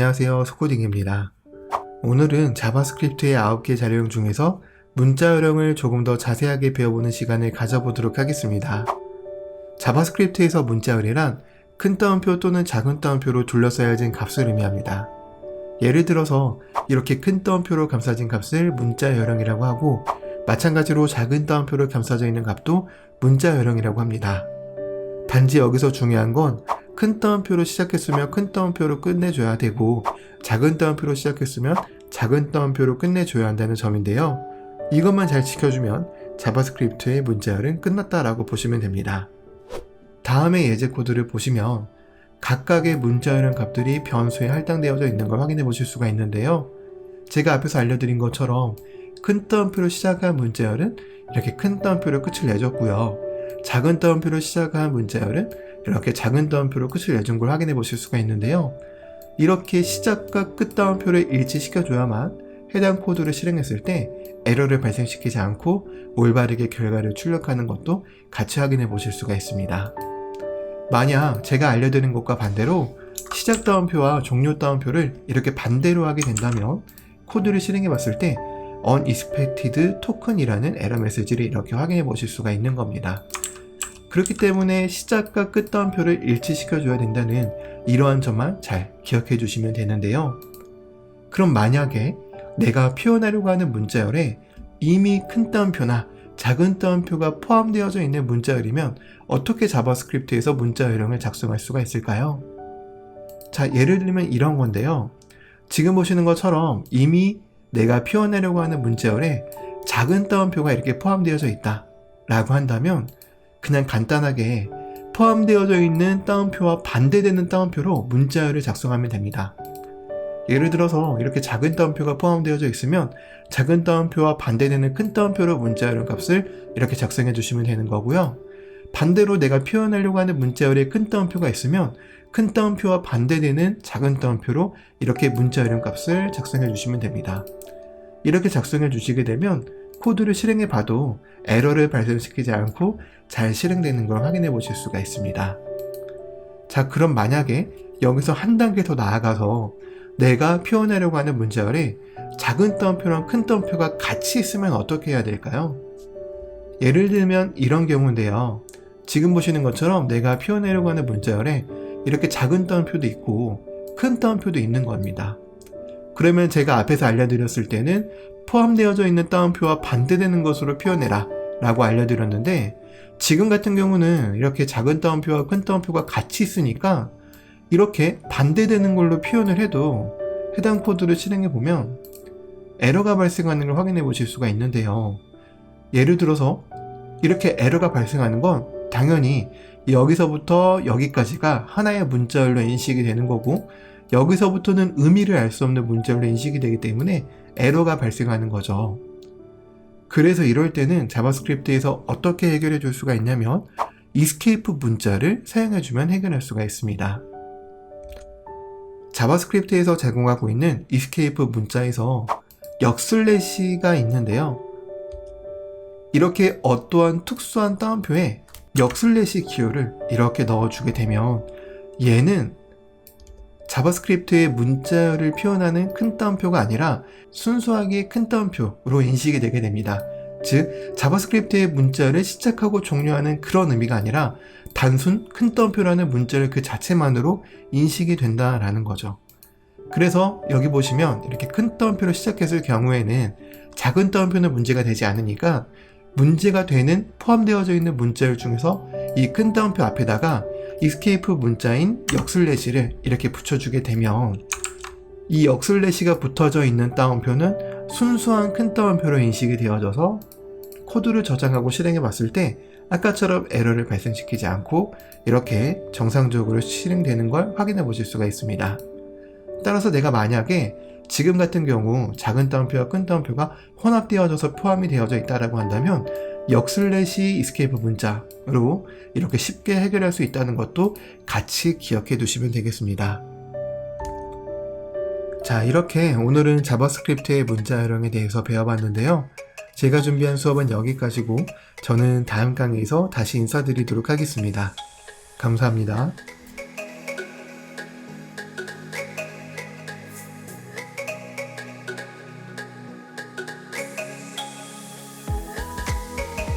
안녕하세요, 소코딩입니다. 오늘은 자바스크립트의 9개 자료형 중에서 문자 요령을 조금 더 자세하게 배워보는 시간을 가져보도록 하겠습니다. 자바스크립트에서 문자 요령이란 큰 따옴표 또는 작은 따옴표로 둘러싸여진 값을 의미합니다. 예를 들어서 이렇게 큰 따옴표로 감싸진 값을 문자 요령이라고 하고, 마찬가지로 작은 따옴표로 감싸져 있는 값도 문자 요령이라고 합니다. 단지 여기서 중요한 건 큰 따옴표로 시작했으면 큰 따옴표로 끝내줘야 되고, 작은 따옴표로 시작했으면 작은 따옴표로 끝내줘야 한다는 점인데요. 이것만 잘 지켜주면 자바스크립트의 문자열은 끝났다라고 보시면 됩니다. 다음의 예제 코드를 보시면 각각의 문자열은 값들이 변수에 할당되어져 있는 걸 확인해 보실 수가 있는데요. 제가 앞에서 알려드린 것처럼 큰 따옴표로 시작한 문자열은 이렇게 큰 따옴표로 끝을 내줬고요. 작은 따옴표로 시작한 문자열은 이렇게 작은 따옴표로 끝을 내준 걸 확인해 보실 수가 있는데요. 이렇게 시작과 끝 따옴표를 일치시켜줘야만 해당 코드를 실행했을 때 에러를 발생시키지 않고 올바르게 결과를 출력하는 것도 같이 확인해 보실 수가 있습니다. 만약 제가 알려드린 것과 반대로 시작 따옴표와 종료 따옴표를 이렇게 반대로 하게 된다면 코드를 실행해 봤을 때 unexpected token이라는 에러 메시지를 이렇게 확인해 보실 수가 있는 겁니다. 그렇기 때문에 시작과 끝 따옴표를 일치시켜 줘야 된다는 이러한 점만 잘 기억해 주시면 되는데요. 그럼 만약에 내가 표현하려고 하는 문자열에 이미 큰 따옴표나 작은 따옴표가 포함되어져 있는 문자열이면 어떻게 자바스크립트에서 문자 요령을 작성할 수가 있을까요? 자, 예를 들면 이런 건데요. 지금 보시는 것처럼 이미 내가 표현하려고 하는 문자열에 작은 따옴표가 이렇게 포함되어져 있다 라고 한다면 그냥 간단하게 포함되어져 있는 따옴표와 반대되는 따옴표로 문자열을 작성하면 됩니다. 예를 들어서 이렇게 작은 따옴표가 포함되어져 있으면 작은 따옴표와 반대되는 큰 따옴표로 문자열 값을 이렇게 작성해 주시면 되는 거고요. 반대로 내가 표현하려고 하는 문자열에 큰 따옴표가 있으면 큰 따옴표와 반대되는 작은 따옴표로 이렇게 문자열 값을 작성해 주시면 됩니다. 이렇게 작성해 주시게 되면 코드를 실행해 봐도 에러를 발생시키지 않고 잘 실행되는 걸 확인해 보실 수가 있습니다. 자, 그럼 만약에 여기서 한 단계 더 나아가서 내가 표현하려고 하는 문자열에 작은 따옴표랑 큰 따옴표가 같이 있으면 어떻게 해야 될까요? 예를 들면 이런 경우인데요. 지금 보시는 것처럼 내가 표현하려고 하는 문자열에 이렇게 작은 따옴표도 있고 큰 따옴표도 있는 겁니다. 그러면 제가 앞에서 알려드렸을 때는 포함되어져 있는 따옴표와 반대되는 것으로 표현해라 라고 알려드렸는데, 지금 같은 경우는 이렇게 작은 따옴표와 큰 따옴표가 같이 있으니까 이렇게 반대되는 걸로 표현을 해도 해당 코드를 실행해보면 에러가 발생하는 걸 확인해 보실 수가 있는데요. 예를 들어서 이렇게 에러가 발생하는 건 당연히 여기서부터 여기까지가 하나의 문자열로 인식이 되는 거고, 여기서부터는 의미를 알 수 없는 문자열로 인식이 되기 때문에 에러가 발생하는 거죠. 그래서 이럴 때는 자바스크립트에서 어떻게 해결해 줄 수가 있냐면 escape 문자를 사용해 주면 해결할 수가 있습니다. 자바스크립트에서 제공하고 있는 escape 문자에서 역슬래시가 있는데요. 이렇게 어떠한 특수한 따옴표에 역슬래시 기호를 이렇게 넣어주게 되면 얘는 자바스크립트의 문자열을 표현하는 큰 따옴표가 아니라 순수하게 큰 따옴표로 인식이 되게 됩니다. 즉, 자바스크립트의 문자열을 시작하고 종료하는 그런 의미가 아니라 단순 큰 따옴표라는 문자열 그 자체만으로 인식이 된다라는 거죠. 그래서 여기 보시면 이렇게 큰 따옴표로 시작했을 경우에는 작은 따옴표는 문제가 되지 않으니까 문제가 되는 포함되어져 있는 문자열 중에서 이 큰 따옴표 앞에다가 escape 문자인 역슬래시를 이렇게 붙여주게 되면 이 역슬래시가 붙어져 있는 따옴표는 순수한 큰 따옴표로 인식이 되어져서 코드를 저장하고 실행해 봤을 때 아까처럼 에러를 발생시키지 않고 이렇게 정상적으로 실행되는 걸 확인해 보실 수가 있습니다. 따라서 내가 만약에 지금 같은 경우 작은 따옴표와 큰 따옴표가 혼합되어져서 포함이 되어져 있다고 한다면 역슬래시 escape 문자로 이렇게 쉽게 해결할 수 있다는 것도 같이 기억해 두시면 되겠습니다. 자, 이렇게 오늘은 자바스크립트의 문자 요령에 대해서 배워봤는데요. 제가 준비한 수업은 여기까지고 저는 다음 강의에서 다시 인사드리도록 하겠습니다. 감사합니다.